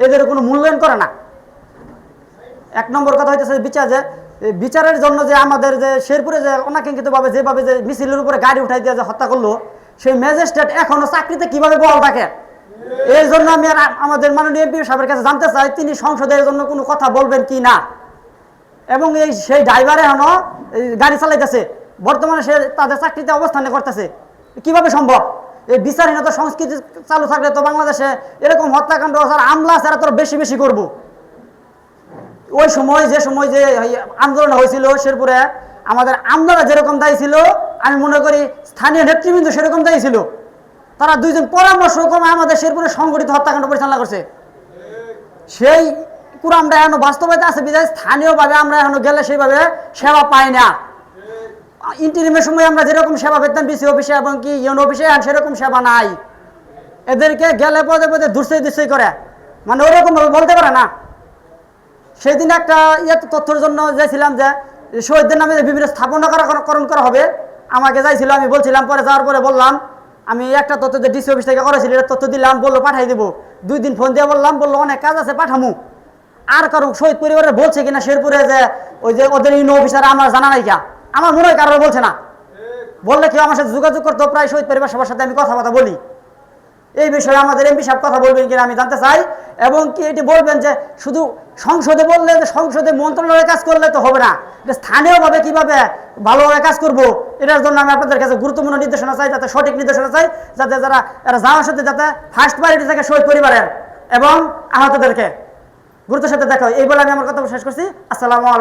এদের কোনো মূল্যায়ন করে না। এক নম্বর কথা হইতেছে বিচার, যে বিচারের জন্য যে আমাদের যে শেরপুরে যে অনাকাঙ্ক্ষিতভাবে যেভাবে যে মিছিলের উপরে গাড়ি উঠাই দিয়ে যে হত্যা করলো, সেই ম্যাজিস্ট্রেট এখনো চাকরিতে কিভাবে বহাল থাকে। এই জন্য আমি আমাদের মাননীয় এমপি সাহেবের কাছে জানতে চাই, তিনি সংসদের জন্য কোনো কথা বলবেন কি না। এবং সেই ড্রাইভার এখনো গাড়ি চালাইতেছে, বর্তমানে সে তাদের চাকরিতে অবস্থান করতেছে, কিভাবে সম্ভব? এই বিচারহীনতা সংস্কৃতি চালু থাকলে তো বাংলাদেশে এরকম হত্যাকাণ্ড আমলা ছাড়া তো বেশি বেশি করব। ওই সময় যে আন্দোলন হয়েছিল শেরপুরে, আমাদের আমলারা যেরকম দায়ী ছিল, আমি মনে করি স্থানীয় নেতৃবৃন্দ সেরকম দায়ী ছিল। তারা দুইজন পরামর্শ ক্রমে আমাদের শেরপুরে সংগঠিত হত্যাকাণ্ড পরিচালনা করছে। সেই কুরামটা এখনো বাস্তবতা আছে বিধায় স্থানীয়ভাবে আমরা এখনো গেলে সেইভাবে সেবা পাই না। ইন্টারিমের সময় আমরা যেরকম সেবা পেতাম বিসি অফিসে এবং কি ইউনো অফিসে, সেরকম সেবা নাই। এদেরকে গেলে পদে পদে দুশ্চই করে, মানে ওরকম ভাবে বলতে পারে না। সেই দিন একটা তথ্যের জন্য যাইছিলাম যে শহীদদের নামে বিভিন্ন স্থাপনাকরণ করা হবে, আমাকে যাইছিল, আমি বলছিলাম, পরে যাওয়ার পরে বললাম আমি একটা তথ্য যে ডিসি অফিস থেকে করেছিল এটা তথ্য দিলাম, বললো পাঠাই দেবো। 2 দিন ফোন দিয়ে বললাম, বললো অনেক কাজ আছে পাঠামু। আর কারণ শহীদ পরিবারের বলছে কিনা শেরপুরে যে ওই যে ওদের ইউনো অফিসার আমার জানা নাই কা, আমার মনে হয় কারোর বলছে না। বললে কেউ আমার সাথে যোগাযোগ করতো, প্রায় শহীদ পরিবার সবার সাথে আমি কথাবার্তা বলি। এই বিষয়ে আমাদের এমপি সাহেব কথা বলবেন কিনা আমি জানতে চাই। এবং কি এটি বলবেন যে শুধু সংসদে বললে, যে সংসদে মন্ত্রণালয়ে কাজ করলে তো হবে না, স্থানীয়ভাবে কিভাবে ভালোভাবে কাজ করব, এটার জন্য আমি আপনাদের কাছে গুরুত্বপূর্ণ নির্দেশনা চাই, যাতে সঠিক নির্দেশনা চাই, যাতে যারা এরা যাওয়ার সাথে যাতে ফার্স্ট প্রায়োরিটি থাকে শহীদ পরিবারের এবং আহতদেরকে গুরুত্বের সাথে দেখা হয়। এই বলে আমি আমার কথা শেষ করছি। আসসালামু আলাইকুম।